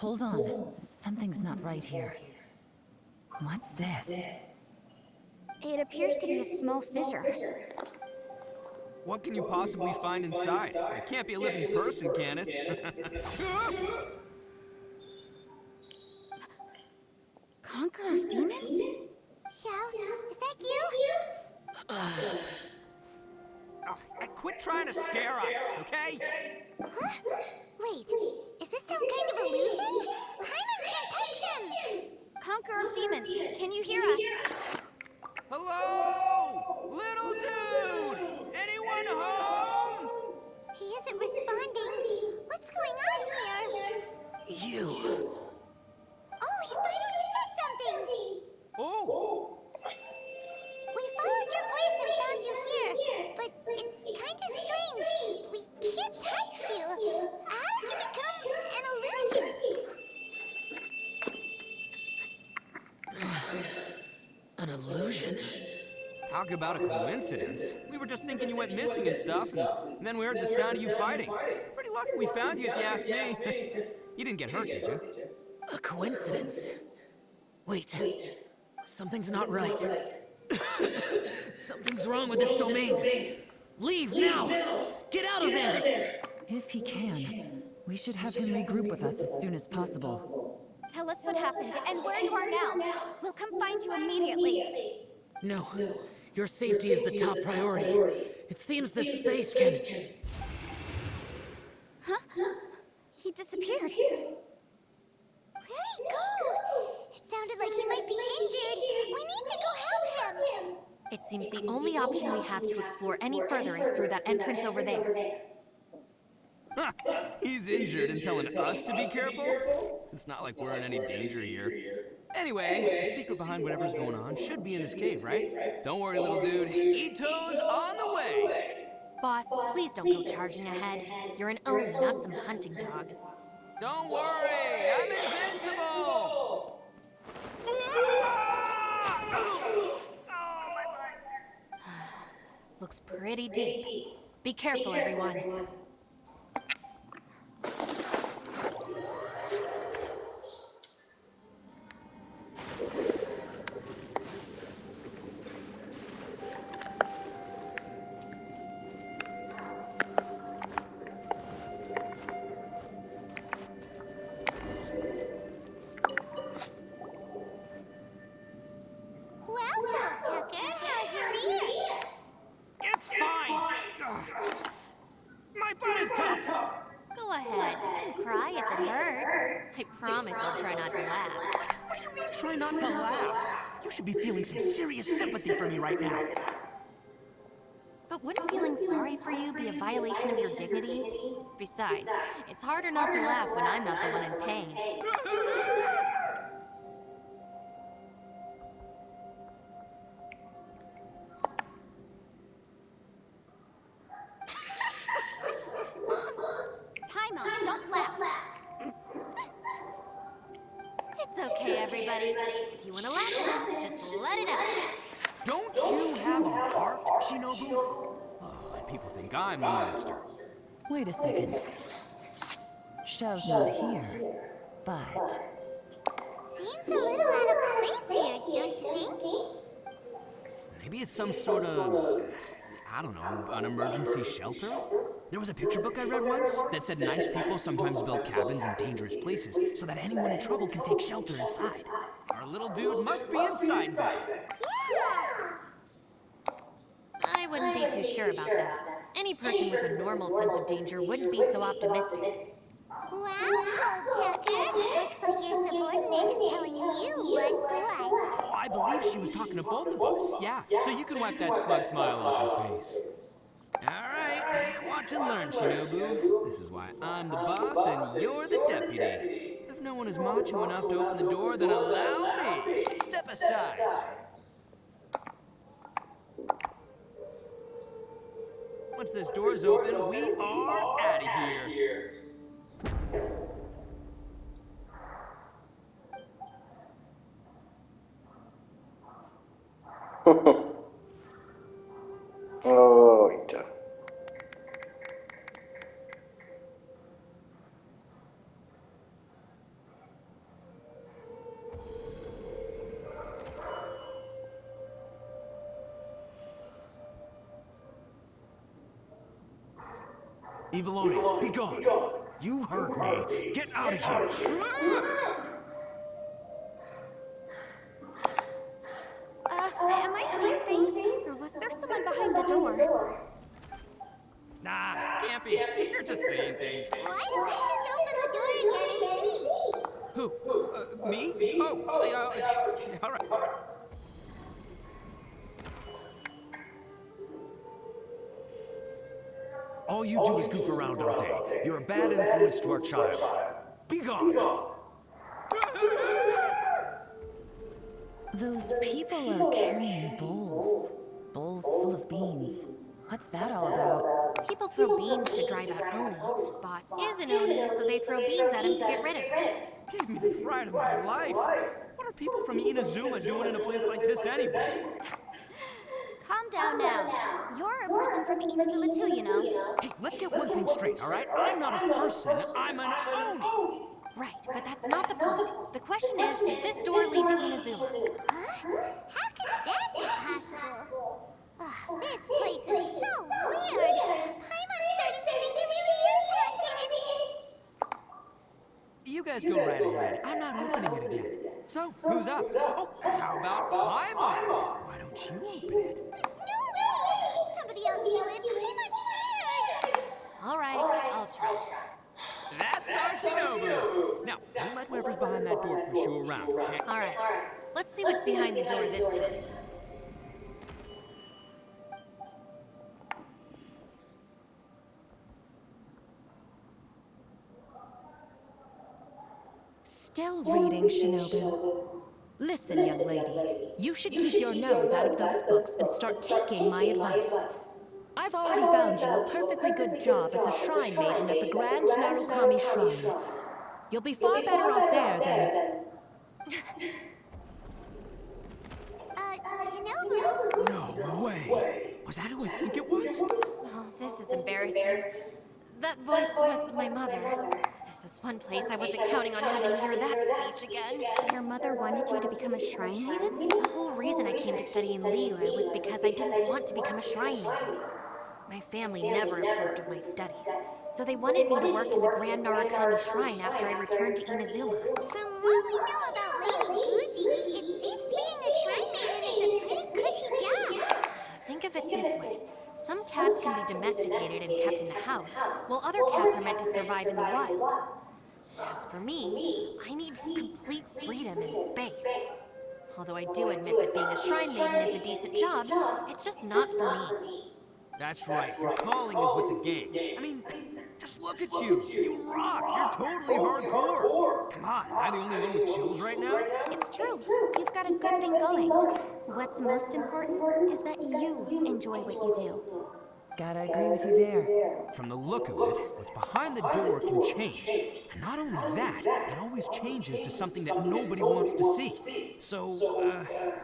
Hold on. Something's not right here. What's this? It appears to be a small fissure. What can you possibly find inside? It can't be a living person, can it? Conqueror of demons? Xiao, is that you? Quit trying to scare us, okay? Huh? Wait, is this some kind of illusion? Paimon can't touch him! Conqueror of demons, can you hear us? Hello? Little dude! Anyone home? He isn't responding. What's going on here? You. Oh, he finally said something! Oh! We followed your voice and found you here, but it's kinda strange. We can't touch you. How did you become an illusion? An illusion? Talk about a coincidence. We were just thinking you went missing and stuff, and then we heard the sound of you fighting. Pretty lucky we found you, if you ask me. You didn't get hurt, did you? A coincidence? Wait. Something's not right. Something's wrong with this domain. Leave now! Get out of there! If he can, we should have him regroup with us as soon as possible. Tell us what happened and where you are now. We'll come find you immediately. No. Your safety is the top priority. It seems this space can... Huh? He disappeared. Where'd he go? It sounded like he might be injured. We need to go help him. It seems the only option we have to explore any further is through that entrance over there. He's injured and telling us to be careful? It's not like we're in any danger here. Anyway, the secret behind whatever's going on should be in this cave, right? Don't worry, little dude. Ito's on the way! Boss, please don't go charging ahead. You're an Oni, not some hunting dog. Don't worry, I'm invincible! Looks pretty deep. Be careful, everyone. It's fine! My butt is tough! Go ahead, you can cry if it hurts. I promise I'll try not to laugh. What do you mean, try not to laugh? You should be feeling some serious sympathy for me right now. But wouldn't feeling sorry for you be a violation of your dignity? Besides, it's harder not to laugh when I'm not the one in pain. Paimon, don't laugh. It's okay, everybody. If you want to laugh, just let it out. Don't you have a heart, Shinobu? Oh, and people think I'm the monster. Wait a second. Xiao's not here, but... Seems a little out of place here, don't you think? Maybe it's some sort of, I don't know, an emergency shelter? There was a picture book I read once that said nice people sometimes build cabins in dangerous places so that anyone in trouble can take shelter inside. Our little dude must be inside then. Yeah! I wouldn't be too sure about that. Any person with a normal sense of danger wouldn't be so optimistic. Wow, Chucker. Looks like your subordinate is telling you what's what. Oh, I believe she was talking to both of us. Yeah, so you can wipe that smug smile off your face. All right, watch and learn, Shinobu. This is why I'm the boss and you're the deputy. If no one is macho enough to open the door, then allow me. Step aside. Once this door's open, we are out of here. Oh, Ita. Evilone, be gone. You heard me. Get out of here. Am I seeing things? Or was there someone behind the door? Nah, can't be. You're just saying things. Why don't we just open the door again and see? Who? Me? Oh, all right. All you do is goof around all day. You're a bad influence to our child. Be gone. Those people are carrying bowls. Bowls full of beans. What's that all about? People throw beans to drive out Oni. Boss is an Oni, so they throw beans at him to get rid of him. Gave me the fright of my life. What are people from Inazuma doing in a place like this anyway? Calm down now. You're a person from Inazuma too, you know. Hey, let's get one thing straight, all right? I'm not a person, I'm an Oni. Right, but that's not the point. The question is, does this door lead to Inazuma? Huh? How could that be possible? Ugh, this place is so weird. I'm starting to think it really is haunted. You guys go right ahead. I'm not opening it again. So, who's up? Oh, how about Paimon? Why don't you open it? No way! Somebody else do it. I'm scared. All right, I'll try. That's our Shinobu! Now, don't let whoever's behind that door push you around, okay? All right, let's see what's behind the door this time. Still reading, Shinobu. Listen, young lady, you should keep your nose out of those books and start taking my advice. I've already found you a perfectly good job as a shrine maiden at the Grand Narukami Shrine. You'll be far better off there than... Shinobu? No way! Was that who I think it was? Oh, this is embarrassing. That voice was my mother. This was one place I wasn't counting on having to hear that speech again. Your mother wanted you to become a shrine maiden? The whole reason I came to study in Liyue was because I didn't want to become a shrine maiden. My family never approved of my studies, so they wanted me to work in the Grand Narukami Shrine after I returned to Inazuma. From what we know about Lady Guji, it seems being a shrine maiden is a pretty cushy job. Think of it this way. Some cats can be domesticated and kept in the house, while other cats are meant to survive in the wild. As for me, I need complete freedom and space. Although I do admit that being a shrine maiden is a decent job, it's just not for me. That's right, your calling is with the gang. I mean, just look at you. You rock. You're totally hardcore. Come on, am I the only one with chills right now? It's true. You've got a good thing going. What's most important is that you enjoy what you do. Gotta agree with you there. From the look of it, what's behind the door can change. And not only that, it always changes to something that nobody wants to see. So,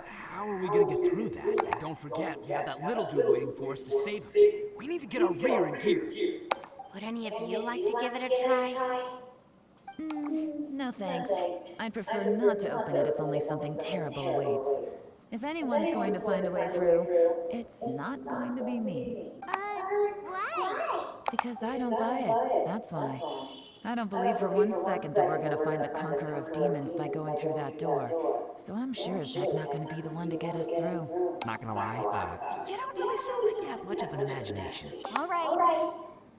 how are we gonna get through that? And don't forget, we have that little dude waiting for us to save him. We need to get our rear in gear. Would any of you like to give it a try? No thanks. I'd prefer not to open it if only something terrible awaits. If anyone's going to find a way through, it's not going to be me. Why? Because I don't buy it, that's why. I don't believe for 1 second that we're gonna find the conqueror of demons by going through that door. So I'm sure as heck not gonna be the one to get us through. Not gonna lie, you don't really sound like you have much of an imagination. All right.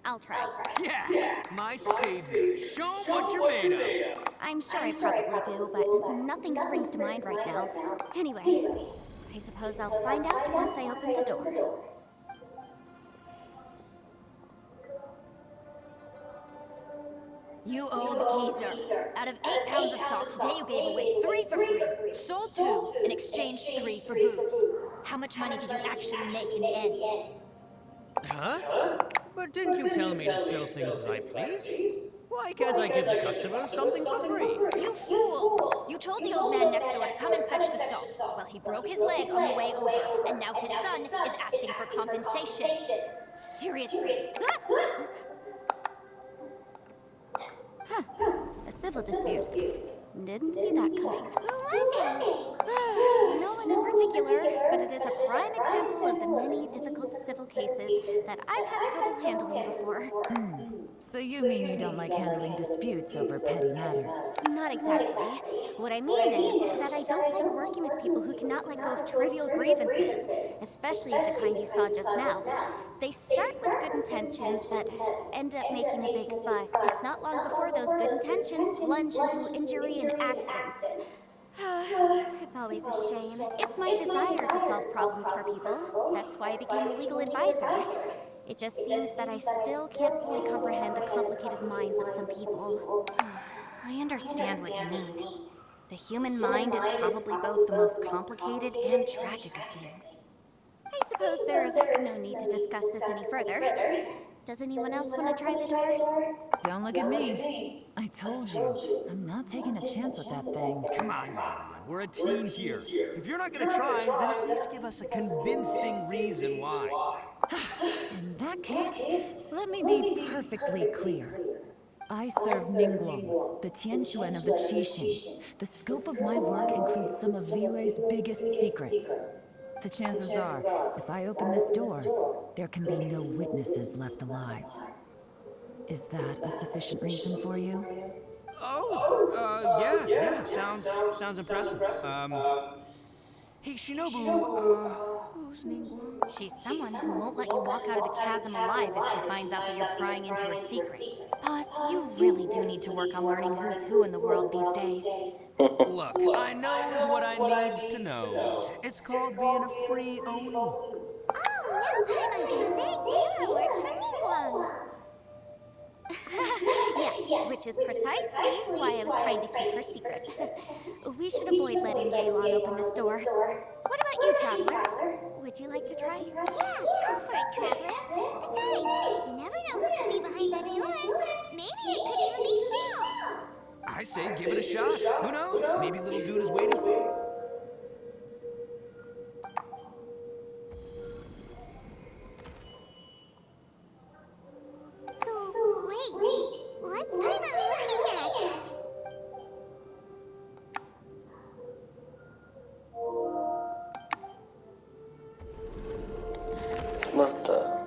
I'll try. Yeah, my savior. Show 'em what you're made of. I'm sure I probably do, but nothing springs to mind right now. Anyway, I suppose I'll find out once I open the door. You old geezer. Out of 8 pounds of salt today, you gave away 3 for free, sold 2, and exchanged 3 for booze. How much money did you actually make in the end? Huh? But didn't you tell me to sell things as I pleased? Why can't I give the customers something for free? You fool! You told the old man next door to come and fetch the salt. Well, he broke his leg on the way over, and now his son is asking for compensation. Seriously. A civil dispute. Didn't see that coming. Who was it? No one in particular, but it is a prime example of the many difficult civil cases that I've had trouble handling before. door. So you mean you don't like handling disputes over petty matters? Not exactly. What I mean is that I don't like working with people who cannot let go of trivial grievances, especially of the kind you saw just now. They start with good intentions, but end up making a big fuss. It's not long before those good intentions plunge into injury and accidents. It's always a shame. It's my desire to solve problems for people. That's why I became a legal advisor. It just seems that I still can't fully comprehend the complicated minds of some people. I understand what you mean. The human mind is probably both the most complicated and tragic of things. I suppose there's no need to discuss this any further. Does anyone else want to try the door? Don't look at me. I told you, I'm not taking a chance with that thing. Come on, Yelan. We're a team here. If you're not gonna try, then at least give us a convincing reason why. In that case, let me be perfectly clear. I serve Ningguang, the Tianquan of the Qixing. The scope of my work includes some of Liyue's biggest secrets. The chances are, if I open this door, there can be no witnesses left alive. Is that a sufficient reason for you? Yeah, sounds impressive. Hey, Shinobu, who's Ningguang? She's someone who won't let you walk out of the chasm alive if she finds out that you're prying into her secrets. Boss, you really do need to work on learning who's who in the world these days. Look, I knows what I needs to knows. It's called being a free Oni. Oh, now Paimon gets it. Yayla works for Ningguang. Yes, which is precisely why I was trying to keep her secret. We should avoid letting Yelan open this door. What about you, Traveler? Would you like to try? Yeah, go for it, Traveler. Besides, you never know who could be behind that door. Maybe it could even be Xiao. I say give it a shot. Who knows? Maybe little dude is waiting. So, wait. What's Paimon looking at? しまった。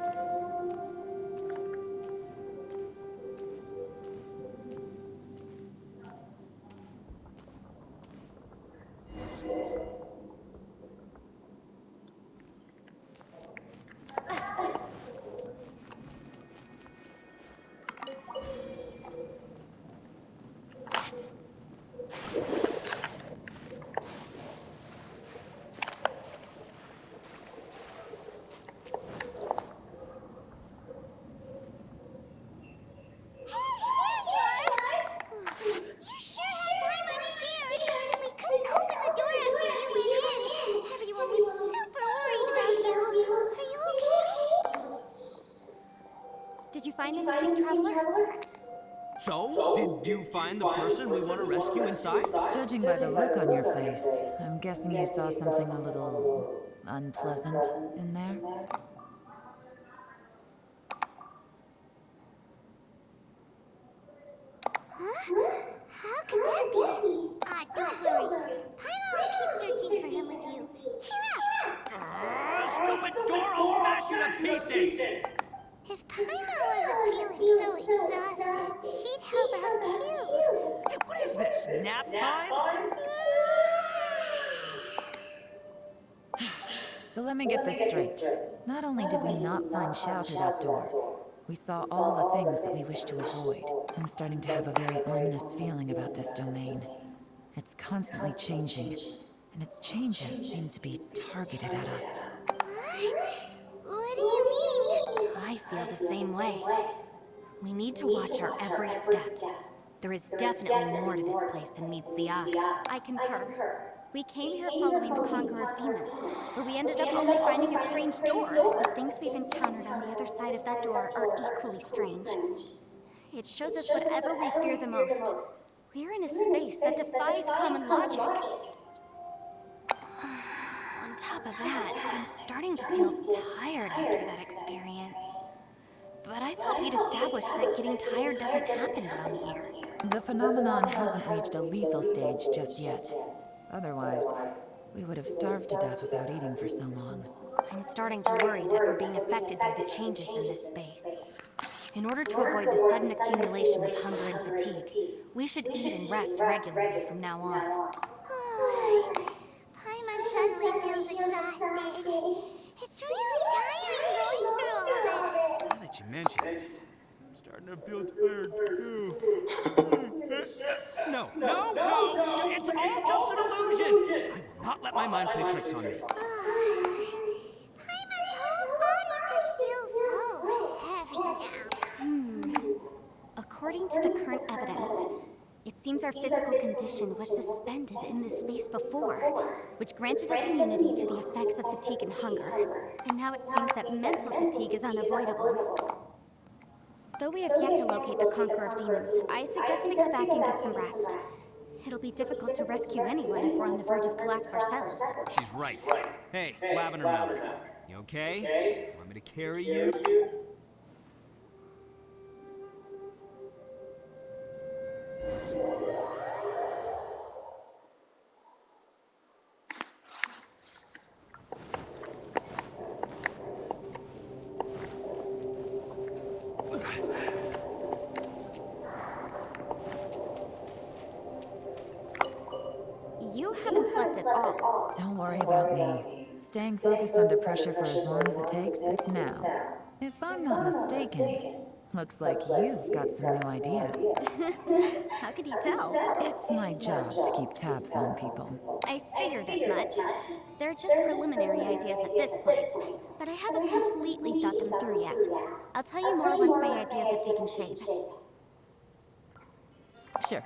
Did you find anything, Traveler? So, did you find the person we want to rescue inside? Judging by the look on your face, I'm guessing you saw something a little unpleasant in there. Huh? How could that be? Ah, don't worry. Paimon will keep searching for him with you. Cheer up! Stupid door! I'll smash you to pieces! If Paimon wasn't feeling so exhausted, she'd help out too. Hey, what is this? Nap time? So let me get this straight. Not only did we not find Xiao through that door, we saw all the things that we wish to avoid. I'm starting to have a very ominous feeling about this domain. It's constantly changing, and its changes seem to be targeted at us. What do you mean? I feel the same way. We need to watch our every step. There is definitely more to this place than meets the eye. I concur. We came here following the Conqueror of Demons, but we ended up only finding a strange door. The things we've encountered on the other side of that door are equally strange. It shows us whatever we fear the most. We're in a space that defies common logic. On top of that, I'm starting to feel tired after that experience. But I thought we'd established that getting tired doesn't happen down here. The phenomenon hasn't reached a lethal stage just yet. Otherwise, we would have starved to death without eating for so long. I'm starting to worry that we're being affected by the changes in this space. In order to avoid the sudden accumulation of hunger and fatigue, we should eat and rest regularly from now on. Paimon suddenly feels exhausted. It's really tiring going through all this. Now that you mention it, I'm starting to feel tired too. No, no, no! It's all just an illusion! I will not let my mind play tricks on me. Paimon's whole body just feels so heavy now. According to the current evidence, it seems our physical condition was suspended in this space before, which granted us immunity to the effects of fatigue and hunger. And now it seems that mental fatigue is unavoidable. Though we have yet to locate the Conqueror of Demons, I suggest we go back and get some rest. It'll be difficult to rescue anyone if we're on the verge of collapse ourselves. She's right. Hey, Lavender Melon. You okay? Want me to carry you? You haven't slept at all. Don't worry about me. Staying focused under pressure for as long as it takes, now. If I'm not mistaken, looks like you've got some new ideas. How could you tell? It's my job to keep tabs on people. I figured as much. They're just preliminary ideas at this point, but I haven't completely thought them through yet. I'll tell you more once my ideas have taken shape. Sure,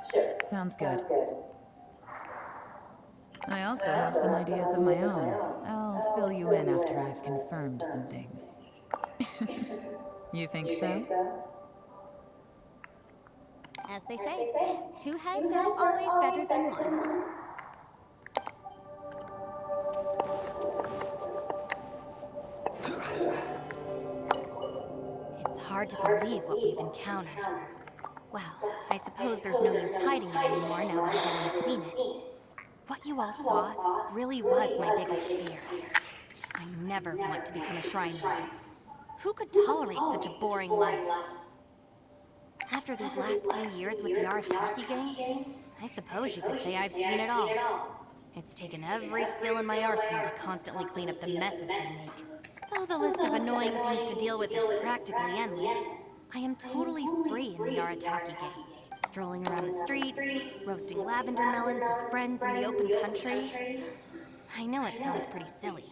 sounds good. I also have some ideas of my own. I'll fill you in after I've confirmed some things. You think so? As they say, two heads are always better than one. It's hard to believe what we've encountered. Well, I suppose there's no use hiding it anymore now that everyone's seen it. What you all saw really was my biggest fear. I never want to become a shrine lord. Who could tolerate such a boring life? After these last few years with the Arataki gang, I suppose you could say I've seen it all. It's taken every skill in my arsenal to constantly clean up the messes they make. Though the list of annoying things to deal with is practically endless, I am totally free in the Arataki gang. Strolling around the streets, roasting lavender melons with friends in the open country. I know it sounds pretty silly,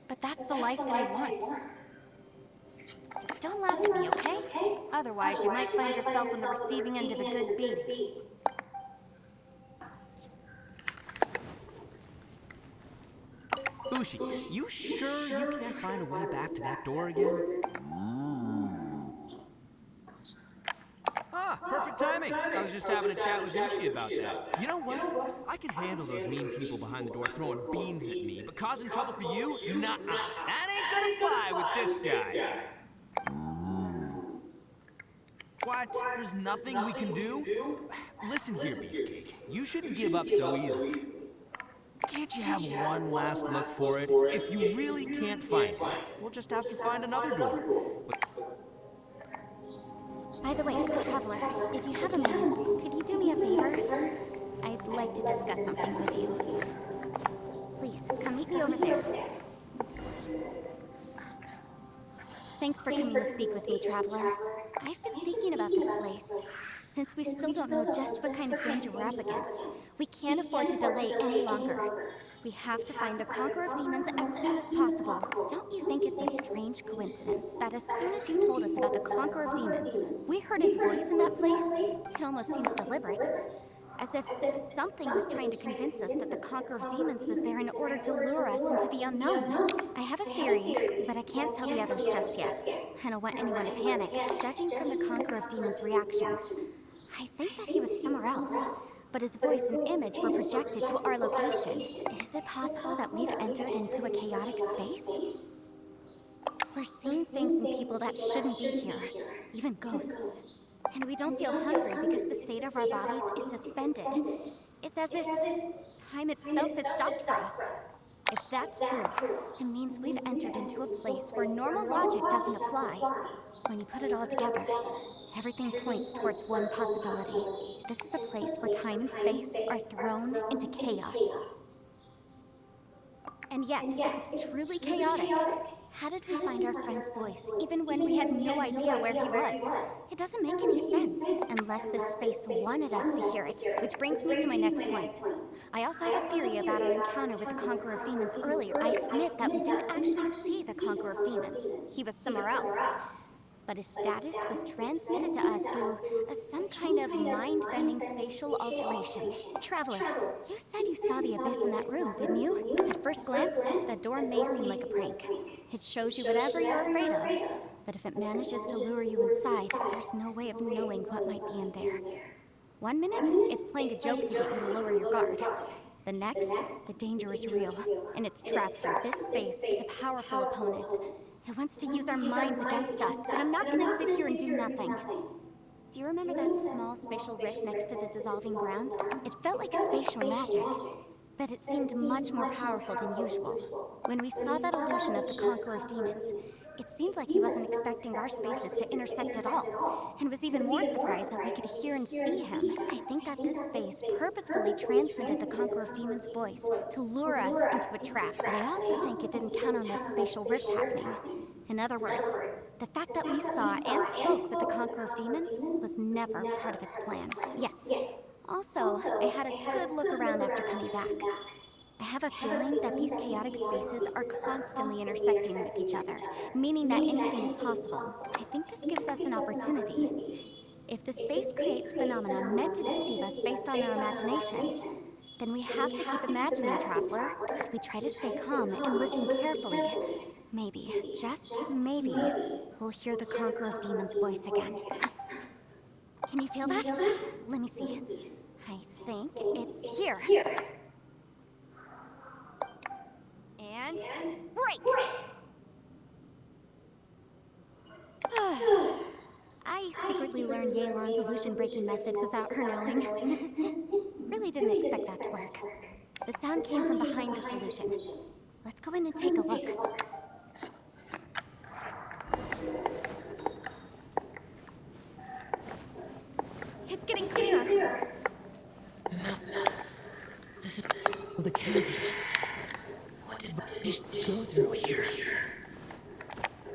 but that's the life that I want. Just don't laugh at me, okay? Otherwise, you might find yourself on the receiving end of a good beating. Ushi, you sure you can't find a way back to that door again? Ah, perfect timing. I was just having a chat with Ushi about that. You know what? I can handle those mean people behind the door throwing beans at me, but causing trouble for you? Nuh-uh. That ain't gonna fly with this guy. What? There's nothing we can do? Listen here, Beefcake. You shouldn't give up so easily. Can't you have one last look for it? If you really can't find it, we'll just have to find another door. By the way, Traveler, if you have a minute, could you do me a favor? I'd like to discuss something with you. Please, come meet me over there. Thanks for coming to speak with me, Traveler. I've been thinking about this place. Since we still don't know just what kind of danger we're up against, we can't afford to delay any longer. We have to find the Conqueror of Demons as soon as possible. Don't you think it's a strange coincidence that as soon as you told us about the Conqueror of Demons, we heard his voice in that place? It almost seems deliberate. As if something was trying to convince us that the Conqueror of Demons was there in order to lure us into the unknown. I have a theory, but I can't tell the others just yet. I don't want anyone to panic. Judging from the Conqueror of Demons' reactions, I think that he was somewhere else, but his voice and image were projected to our location. Is it possible that we've entered into a chaotic space? We're seeing things and people that shouldn't be here, even ghosts. And we don't feel hungry because the state of our bodies is suspended. It's as if time itself has stopped for us. If that's true, it means we've entered into a place where normal logic doesn't apply. When you put it all together, everything points towards one possibility. This is a place where time and space are thrown into chaos. And yet, if it's truly chaotic, how did we find our friend's voice even when we had no idea where he was? It doesn't make any sense unless this space wanted us to hear it, which brings me to my next point. I also have a theory about our encounter with the Conqueror of Demons earlier. I submit that we didn't actually see the Conqueror of Demons. He was somewhere else. But his status was transmitted to us through some kind of mind-bending spatial alteration. Traveler, you said you saw the abyss in that room, didn't you? At first glance, that door may seem like a prank. It shows you whatever you're afraid of, but if it manages to lure you inside, there's no way of knowing what might be in there. One minute, it's playing a joke to get you to lower your guard. The next, the danger is real, and it's trapped you. This space is a powerful opponent. It wants to use our minds against us, but I'm not gonna sit here and do nothing. Do you remember that small spatial rift next to the dissolving ground? It felt like spatial magic, but it seemed much more powerful than usual. When we saw that illusion of the Conqueror of Demons, it seemed like he wasn't expecting our spaces to intersect at all, and was even more surprised that we could hear and see him. I think that this space purposefully transmitted the Conqueror of Demons' voice to lure us into a trap, but I also think it didn't count on that spatial rift happening. In other words, the fact that we saw and spoke with the Conqueror of Demons was never part of its plan. Yes. Also, I had a good look around after coming back. I have a feeling that these chaotic spaces are constantly intersecting with each other, meaning that anything is possible. I think this gives us an opportunity. If the space creates phenomena meant to deceive us based on our imaginations, then we have to keep imagining, Traveler. If we try to stay calm and listen carefully, maybe, just maybe, we'll hear the Conqueror of Demons' voice again. Can you feel that? Let me see. I think it's here. And break! I secretly learned Yelan's illusion-breaking method without her knowing. Really didn't expect that to work. The sound came from behind this illusion. Let's go in and take a look. It's getting clearer. No. This is the chasm. What did Bush go through here?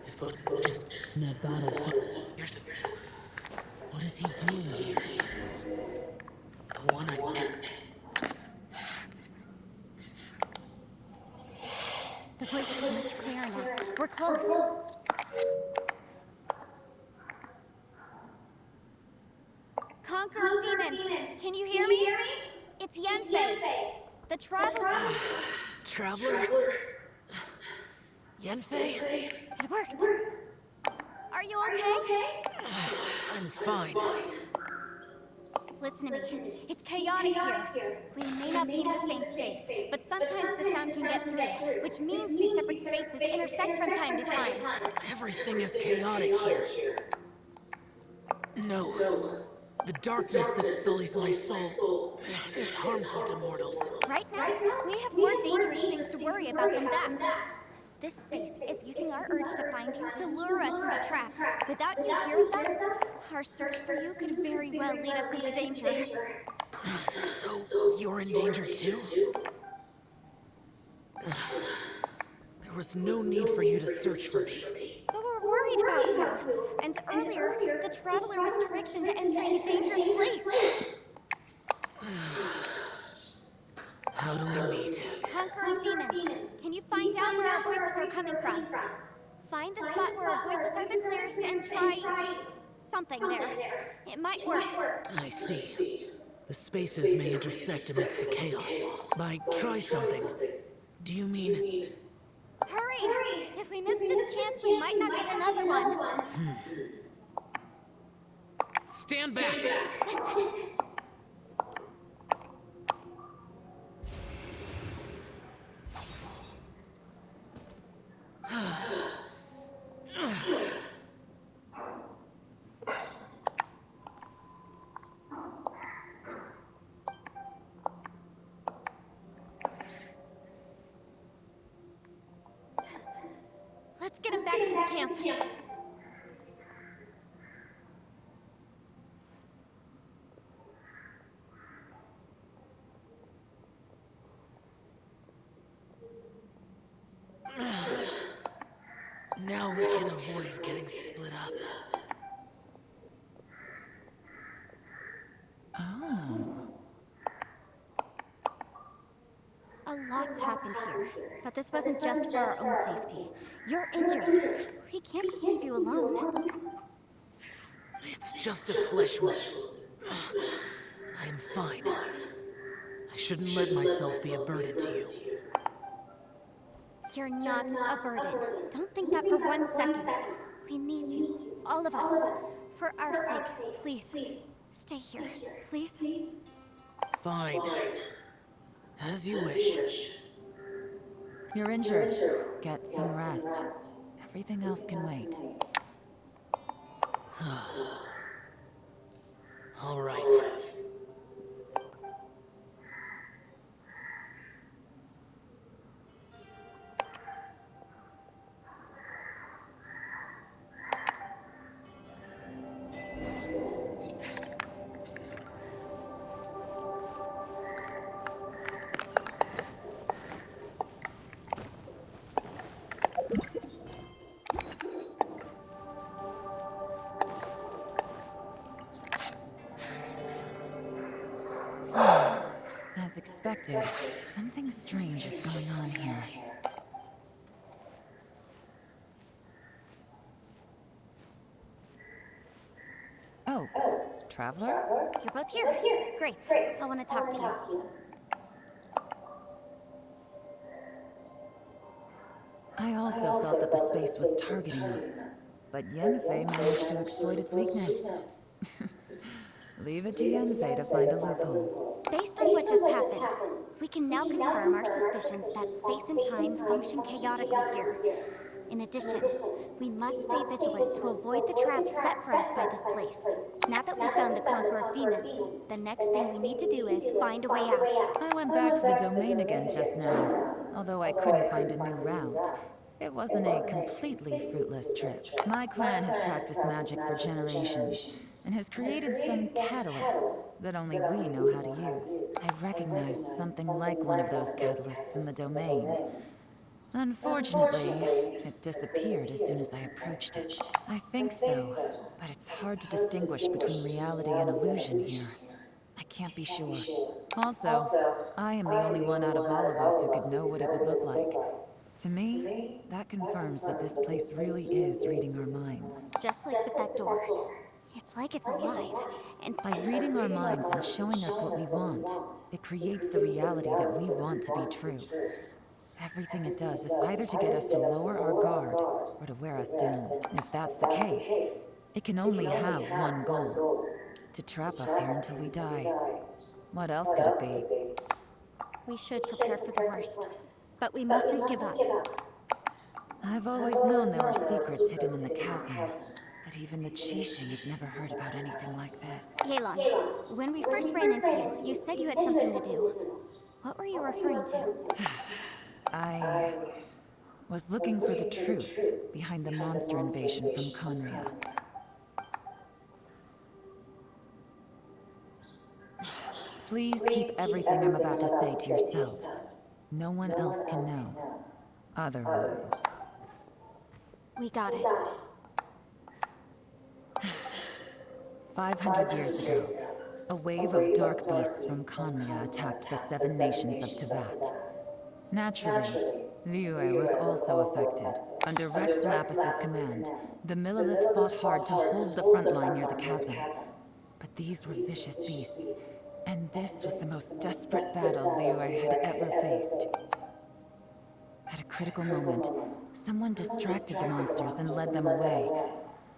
If Bush is in that battle, here's the... What is he doing here? The one I met. The voice is much clearer now. We're close. Conqueror of Demons, can you hear me? It's Yanfei, the Traveler. Traveler? Yanfei? It worked. Are you okay? I'm fine. Listen to me. It's chaotic here. We may not be in the same space, but sometimes the sound can get through, which means these separate spaces intersect from time to time. Everything is chaotic here. No. The darkness that sullies my soul is harmful to mortals. Right now, we have more dangerous things to worry about than that. This space is using our urge to find you to lure us into traps. Without you here with us, our search for you could very well lead us into danger. So, you're in danger too? There was no need for you to search for me. But we're worried about you. And earlier, the Traveler was tricked into entering a dangerous place. How do we meet? Conqueror of Demons, can you find out where our voices are coming from? Find the spot where our voices are the clearest and try... something there. It might work. I see. The spaces may intersect amidst the chaos. By try something, do you mean... Hurry! If we miss this chance, we might not get another one. Stand back! back to the camp. Now we can avoid getting split up. Oh. A lot's happened here, but this wasn't just for our own safety. You're injured. We can't just leave you alone. It's just a flesh wound. I am fine. I shouldn't let myself be a burden to you. You're not a burden. Don't think that for 1 second. We need you, all of us. For our sake, please. Stay here, please. Fine. As you wish. You're injured. Get some rest. Everything else can wait. All right. As expected, something strange is going on here. Oh, Traveler? You're both here. Great. I want to talk to you. I also felt that the space was targeting us, but Yenfei managed to exploit its weakness. Leave it to Yenfei to find a loophole. Based on what just happened, we can now confirm our suspicions that space and time function chaotically here. In addition, we must stay vigilant to avoid the traps set for us by this place. Now that we've found the Conqueror of Demons, the next thing we need to do is find a way out. I went back to the domain again just now, although I couldn't find a new route. It wasn't a completely fruitless trip. My clan has practiced magic for generations, and has created some catalysts that only we know how to use. I recognized something like one of those catalysts in the domain. Unfortunately, it disappeared as soon as I approached it. I think so, but it's hard to distinguish between reality and illusion here. I can't be sure. Also, I am the only one out of all of us who could know what it would look like. To me, that confirms that this place really is reading our minds. Just like with that door. It's like it's alive, and by reading our minds and showing us what we want, it creates the reality that we want to be true. Everything it does is either to get us to lower our guard, or to wear us down. If that's the case, it can only have one goal: to trap us here until we die. What else could it be? We should prepare for the worst, but we mustn't give up. I've always known there were secrets hidden in the chasm, but even the Qixing have never heard about anything like this. Yelan, when we first ran into you, you said you had something to do. What were you referring to? I was looking for the truth behind the monster invasion from Conria. Please keep everything I'm about to say to yourselves. No one else can know. Otherwise... We got it. 500 years ago, a wave of dark beasts from Conria attacked the 7 nations of Tevat. Naturally, Liyue was also affected. Under Rex Lapis's command, the Millelith fought hard to hold the front line near the chasm. But these were vicious beasts, and this was the most desperate battle Liyue had ever faced. At a critical moment, someone distracted the monsters and led them away.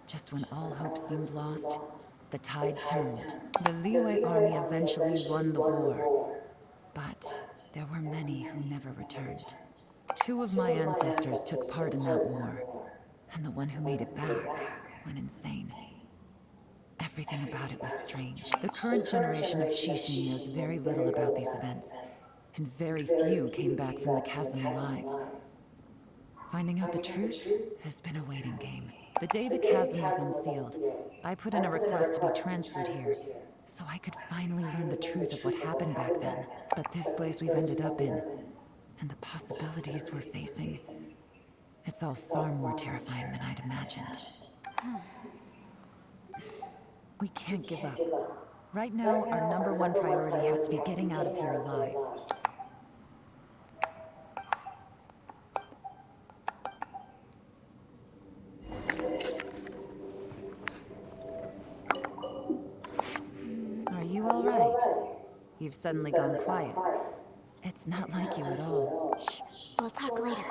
Just when all hope seemed lost, the tide turned. The Liyue army eventually won the war. But there were many who never returned. 2 of my ancestors took part in that war, and the one who made it back went insane. Everything about it was strange. The current generation of Qixing knows very little about these events, and very few came back from the chasm alive. Finding out the truth has been a waiting game. The day the chasm was unsealed, I put in a request to be transferred here, so I could finally learn the truth of what happened back then. But this place we've ended up in, and the possibilities we're facing, it's all far more terrifying than I'd imagined. We can't give up. Right now, our #1 priority has to be getting out of here alive. Are you all right? You've suddenly gone quiet. It's not like you at all. Shh, we'll talk later.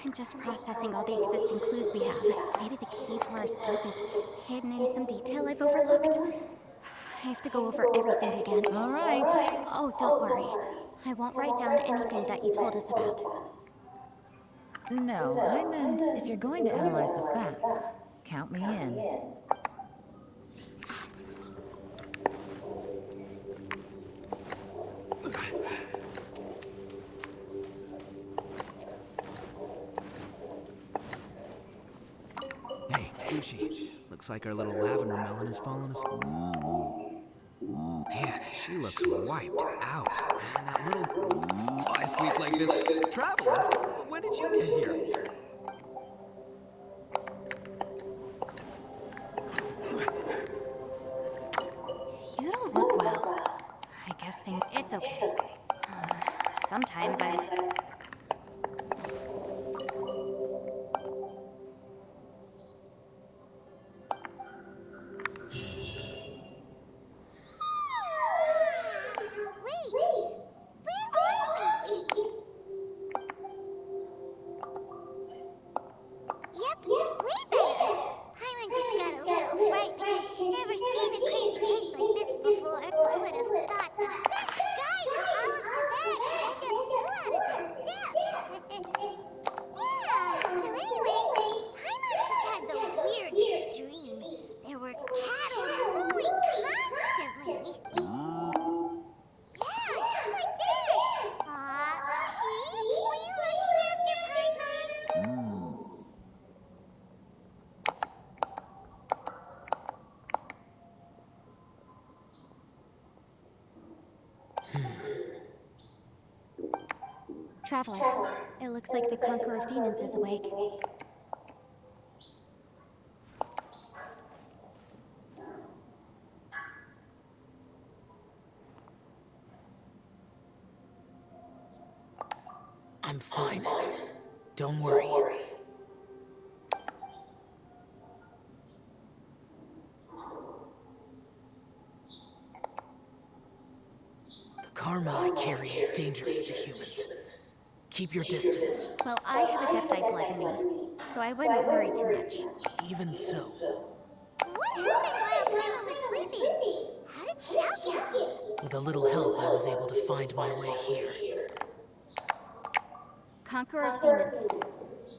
I'm just processing all the existing clues we have. Maybe the key to our escape is hidden in some detail I've overlooked. I have to go over everything again. All right. Oh, don't worry. I won't write down anything that you told us about. No, I meant if you're going to analyze the facts, count me in. Hey, Lucy. Looks like our little lavender melon has fallen asleep. Man, she looks wiped out. Man, that little... Oh, I sleep like this. Traveler, when did you get here? You don't look well. I guess things. It's okay. Sometimes I. Traveler, it looks like the Conqueror of Demons is awake. I'm fine. Don't worry. The karma I carry is dangerous to humans. Keep your distance. Well, I have Adepti blood in me, so I wouldn't worry too much. Even so. What happened while Perilous was sleeping? How did Xiao get here? With a little help, I was able to find my way here. Conqueror of Demons,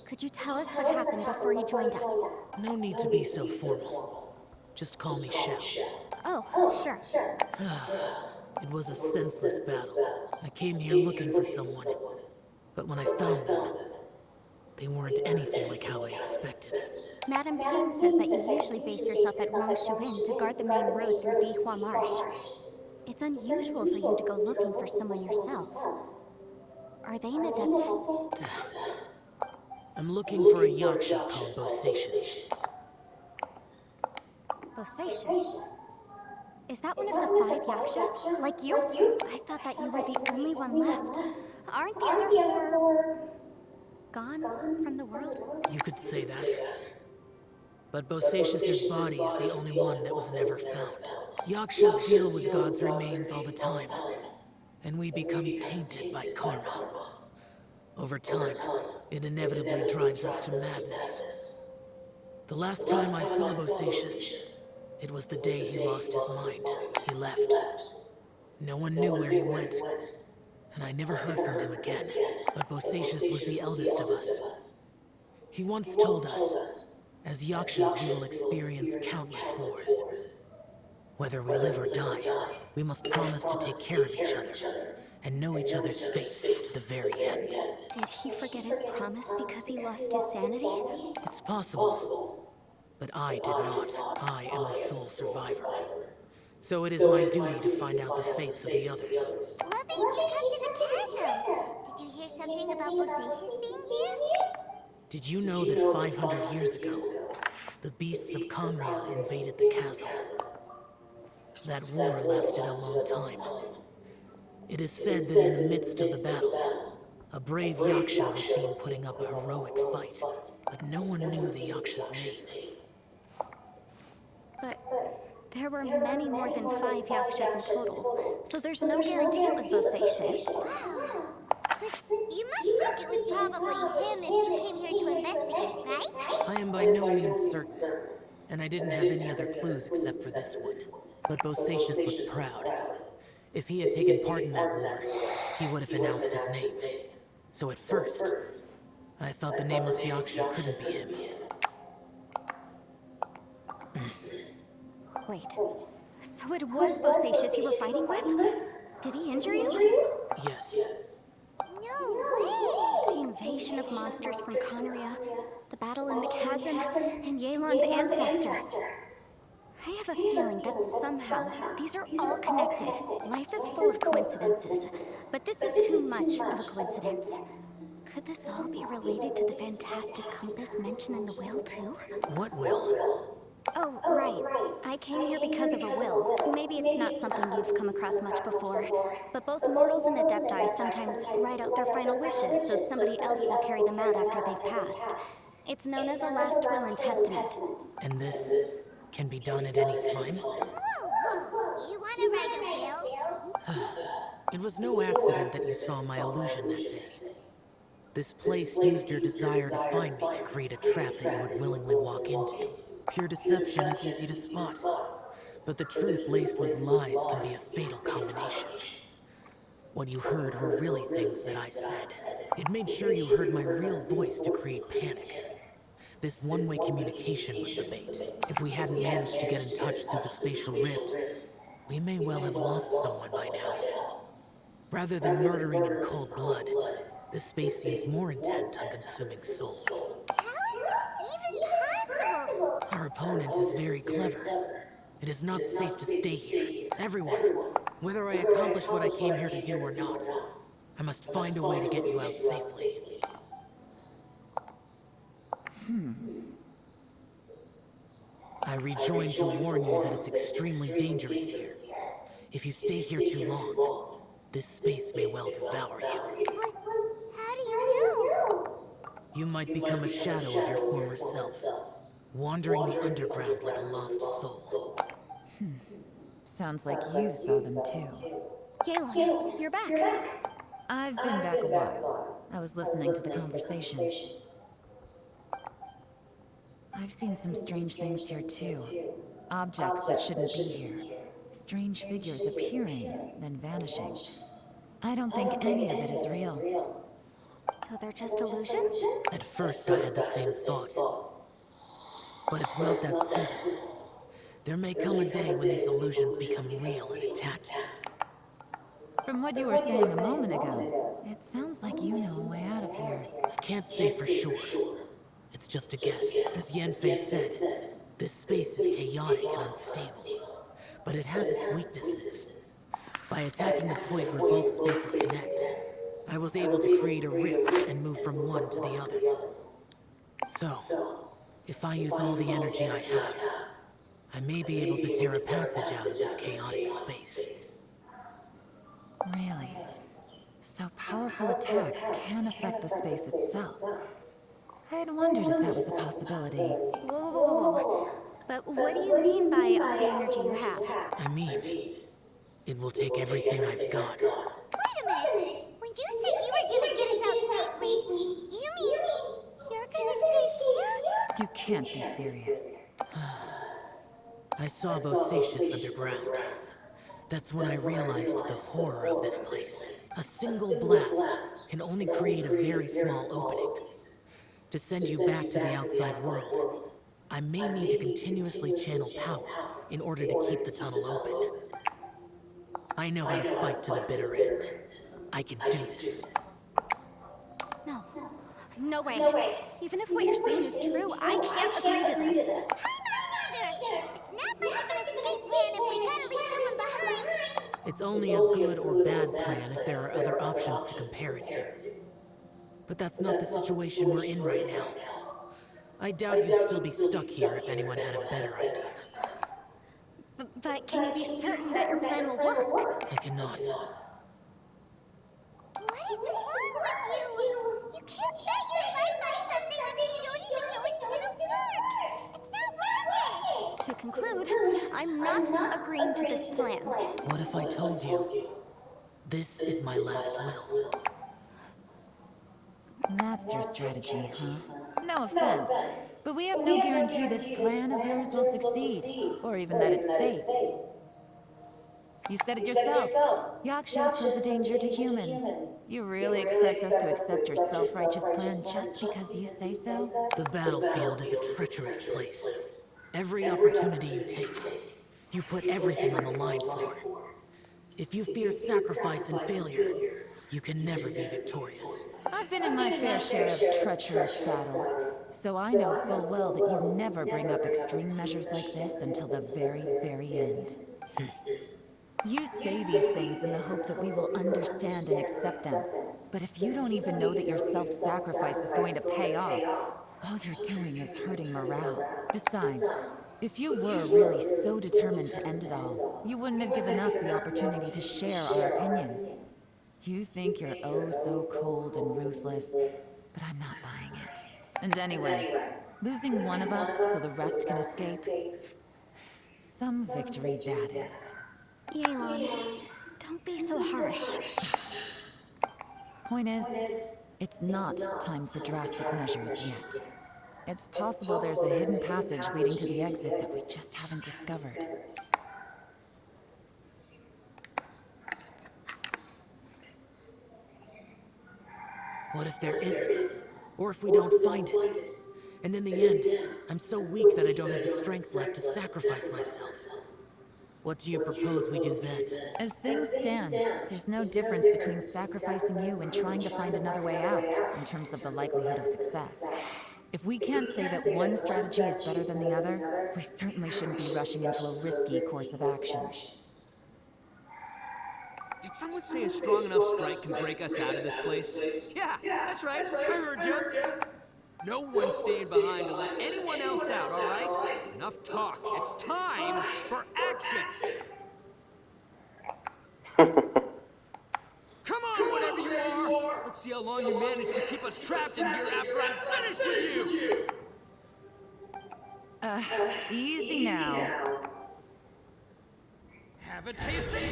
could you tell us what happened before you joined us? No need to be so formal. Just call me Shao. Oh, sure. It was a senseless battle. I came here looking for someone. But when I found them, they weren't anything like how I expected. Madame Ping says that you usually base yourself at Wangshuin to guard the main road through Dihua Marsh. It's unusual for you to go looking for someone yourself. Are they an Adeptus? I'm looking for a Yaksha called Bosacious. Bosacious? Is that one of the 5 Yakshas? Like you? I thought that you were the only one left. Aren't the other 4... gone from the world? You could say that. But Bosacious's body is the only one that was never found. Yakshas deal with God's remains all the time, and we become tainted by karma. Over time, it inevitably drives us to madness. The last time I saw Bosacious, it was the day he lost his mind. He left. No one knew where he went, and I never heard from him again. But Bosacious was the eldest of us. He once told us, as Yakshas we will experience countless wars. Whether we live or die, we must promise to take care of each other, and know each other's fate to the very end. Did he forget his promise because he lost his sanity? It's possible, but I did not. I am the sole survivor. So it is my duty to find out the fates of the others. What made you come to the chasm? Did you hear something about Bosacius being here? Did you know that 500 years ago, the beasts of Conria invaded the chasm? That war lasted a long time. It is said that in the midst of the battle, a brave Yaksha was seen putting up a heroic fight, but no one knew the Yaksha's name. But there were many more than 5 Yakshas in total, so there's no guarantee it was Bosacius. Wow. But you must think it was probably him if you came here to investigate, right? I am by no means certain, and I didn't have any other clues except for this one. But Bosacius was proud. If he had taken part in that war, he would have announced his name. So at first, I thought the nameless Yaksha couldn't be him. Wait, so it was Bosacius you were fighting with? Did he injure you? Yes. No way! The invasion of monsters from Conria, the battle in the chasm, and Yelan's ancestor. I have a feeling that somehow these are all connected. Life is full of coincidences, but this is too much of a coincidence. Could this all be related to the fantastic compass mentioned in the will, too? What will? Oh, right. I came here because of a will. Maybe it's not something you've come across much before, but both mortals and adepti sometimes write out their final wishes so somebody else will carry them out after they've passed. It's known as a last will and testament. And this can be done at any time? Whoa, you wanna write a will? It was no accident that you saw my illusion that day. This place used your desire to find me to create a trap that you would willingly walk into. Pure deception is easy to spot, but the truth laced with lies can be a fatal combination. What you heard were really things that I said. It made sure you heard my real voice to create panic. This one-way communication was the bait. If we hadn't managed to get in touch through the spatial rift, we may well have lost someone by now. Rather than murdering in cold blood, this space seems more intent on consuming souls. How is this even possible? Our opponent is very clever. It is not safe to stay here. Everyone, whether I accomplish what I came here to do or not, I must find a way to get you out safely. I rejoined to warn you that it's extremely dangerous here. If you stay here too long, this space may well devour you. But how do you know? You might become a shadow of your former self, wandering the underground like a lost soul. Sounds like you saw them too. Yelan, you're back. I've been back a while. I was listening to the conversation. I've seen some strange things here too. Objects that shouldn't be here. Strange figures appearing, then vanishing. I don't think any of it is real. So they're just illusions? At first I had the same thought. But it's not that simple. There may come a day when these illusions become real and attack you. From what you were saying a moment ago, it sounds like you know a way out of here. I can't say for sure. It's just a guess. As Yanfei said, this space is chaotic and unstable. But it has its weaknesses. By attacking the point where both spaces connect, I was able to create a rift and move from one to the other. So, if I use all the energy I have, I may be able to tear a passage out of this chaotic space. Really? So powerful attacks can affect the space itself. I had wondered if that was a possibility. Whoa. But what do you mean by all the energy you have? I mean, it will take everything I've got. Wait a minute. When you said you were gonna get us out safely, you mean you're gonna stay here? You can't be serious. I saw Bosacius underground. That's when I realized the horror of this place. A single blast can only create a very small opening. To send you back to the outside world, I may need to continuously channel power in order to keep the tunnel open. I know how to fight to the bitter end. I can do this. No. No way. Even if what you're saying is true, I can't agree to this. I might neither. It's not much of an escape plan if we gotta leave someone behind. It's only a good or bad plan if there are other options to compare it to. But that's not the situation we're in right now. I doubt you'd still be stuck here if anyone had a better idea. But can you be certain that your plan will work? I cannot. What is wrong with you? You can't bet your life on something when you don't even know it's gonna work. It's not worth it. To conclude, I'm not agreeing to this plan. What if I told you this is my last will? That's your strategy, huh? No offense, but we have no guarantee this plan of yours will succeed, or even that it's safe. You said it yourself. Yakshas pose a danger to humans. You really expect us to accept your self-righteous plan just because you say so? The battlefield is a treacherous place. Every opportunity you take, you put everything on the line for. If you fear sacrifice and failure, you can never be victorious. I've been in my fair share of treacherous battles, so I know full well that you never bring up extreme measures like this until the very, very end. You say these things in the hope that we will understand and accept them. But if you don't even know that your self-sacrifice is going to pay off, all you're doing is hurting morale. Besides, if you were really so determined to end it all, you wouldn't have given us the opportunity to share our opinions. You think you're oh so cold and ruthless, but I'm not buying it. And anyway, losing one of us so the rest can escape, some victory that is. Yelan, don't be so harsh. Point is, it's not time for drastic measures yet. It's possible there's a hidden passage leading to the exit that we just haven't discovered. What if there isn't? Or if we don't find it? And in the end, I'm so weak that I don't have the strength left to sacrifice myself. What do you propose we do then? As things stand, there's no difference between sacrificing you and trying to find another way out, in terms of the likelihood of success. If we can't say that one strategy is better than the other, we certainly shouldn't be rushing into a risky course of action. Did someone say a strong enough strike can break us out of this place? Yeah, that's right. I heard you. No one's staying behind to let anyone else out, all right? Enough talk. It's time for action. Come on, whatever you are. Let's see how long you manage to keep us trapped in here after I'm finished with you. Easy now. Have a taste of this.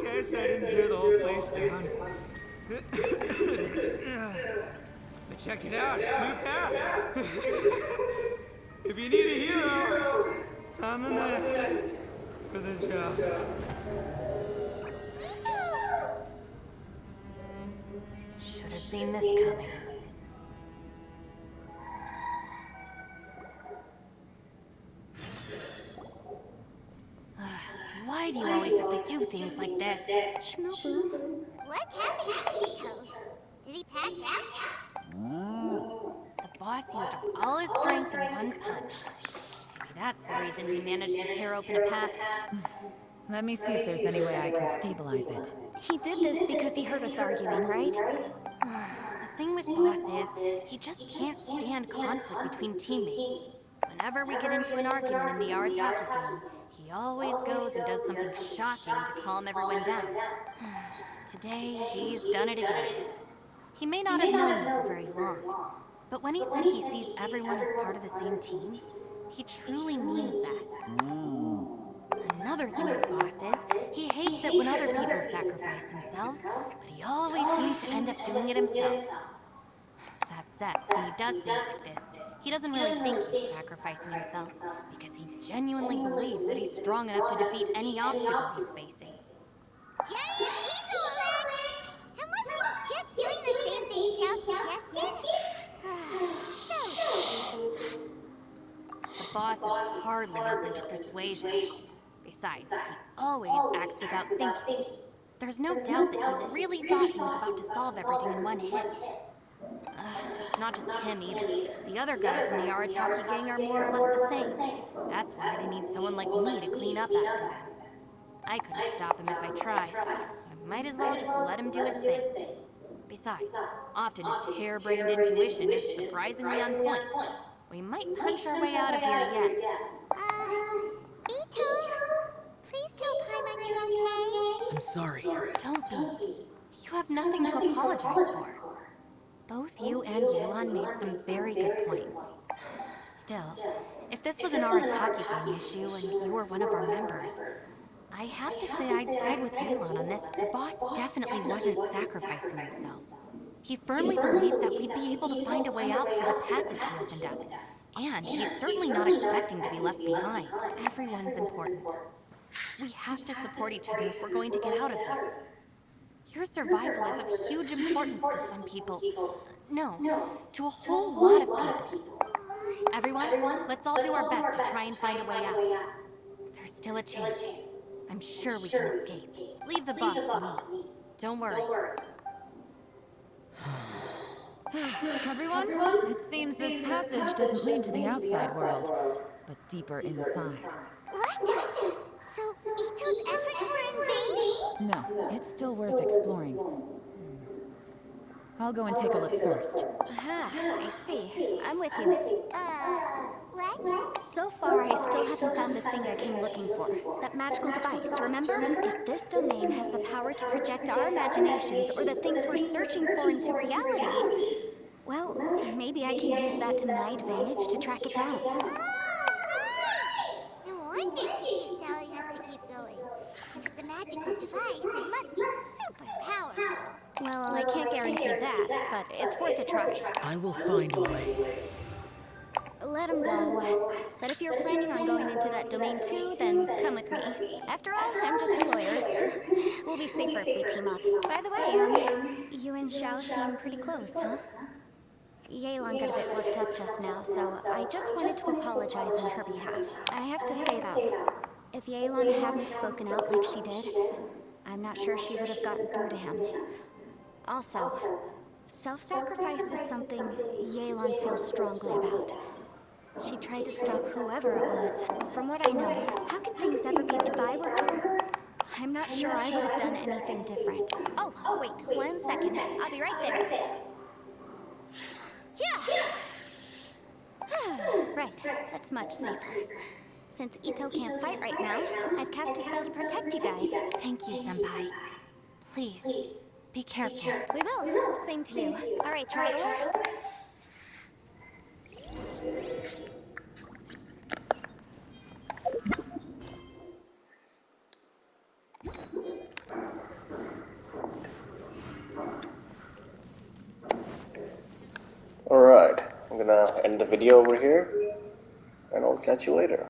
Guess I didn't tear the whole place down. But check it out, new path. If you need a hero, I'm the man for the job. Should have seen this coming. Why do you always have to do things like this? Shinobu. What happened to Ito? Did he pass out? The boss used up all his strength in one punch. Maybe that's the reason he managed to tear open a passage. Let me see if there's any way I can stabilize it. He did this because he heard us arguing, right? The thing with Boss is, he just can't stand conflict between teammates. Whenever we get into an argument in the Arataki game, he always goes and does something shocking to calm everyone down. Today, he's done it again. He may not have known me for very long, but when he said he sees everyone as part of the same team, he truly means that. Another thing with Boss is, he hates it when other people sacrifice themselves, but he always seems to end up doing it himself. That said, when he does things like this, he doesn't really think he's sacrificing himself, because he genuinely believes that he's strong enough to defeat any obstacle he's facing. Giant ego alert! And wasn't he just doing the same thing Shao suggested? boss is hardly open to persuasion. Besides, he always acts without thinking. There's no doubt that he really thought he was about to solve everything in one hit. It's not just him either. The other guys in the Arataki gang are more or less the same. That's why they need someone like me to clean up after them. I couldn't stop him if I tried, so I might as well just let him do his thing. Besides, often his harebrained intuition is surprisingly on point. We might punch our way out of here yet. Ito? Please tell Paimon you're okay. I'm sorry. Don't be. You have nothing to apologize for. Both you and Yelan made some very good points. Still, if this was an Arataki gang issue and you were one of our members, I have to say I'd side with Yelan on this. The boss definitely wasn't sacrificing himself. He firmly believed that we'd be able to find a way out through the passage he opened up. And he's certainly not expecting to be left behind. Everyone's important. We have to support each other if we're going to get out of here. Your survival is of huge importance to some people. No, to a whole lot of people. Everyone, let's all do our best to try and find a way out. There's still a chance. I'm sure we can escape. Leave the boss to me. Don't worry. Everyone, it seems this passage doesn't lead to the outside world, but deeper inside. What? So Ito's efforts were in vain? No, it's still worth exploring. I'll go and take a look first. Aha, I see. I'm with you. What? So far, I still haven't found the thing I came looking for. That magical device, remember? If this domain has the power to project our imaginations or the things we're searching for into reality, well, maybe I can use that to my advantage to track it down. Oh, right! No wonder she keeps telling us to keep going. If it's a magical device, it must be super powerful. Well, I can't guarantee that, but it's worth a try. I will find a way. Let him go. But if you're planning on going into that domain too, then come with me. After all, I'm just a lawyer. We'll be safer if we team up. By the way, you and Xiao seem pretty close, huh? Yelan got a bit worked up just now, so I just wanted to apologize on her behalf. I have to say though, if Yelan hadn't spoken out like she did, I'm not sure she would have gotten through to him. Also, self-sacrifice is something Yelan feels strongly about. She tried to stop whoever it was. From what I know, how could things ever be if I were her? I'm not sure I would have done anything different. Oh, wait, 1 second. I'll be right there. Yeah! Right, that's much safer. Since Ito can't fight right now, I've cast a spell to protect you guys. Thank you, Senpai. Please, be careful. We will. Same to you. All right, Traveler. Alright, I'm gonna end the video over here, and I'll catch you later.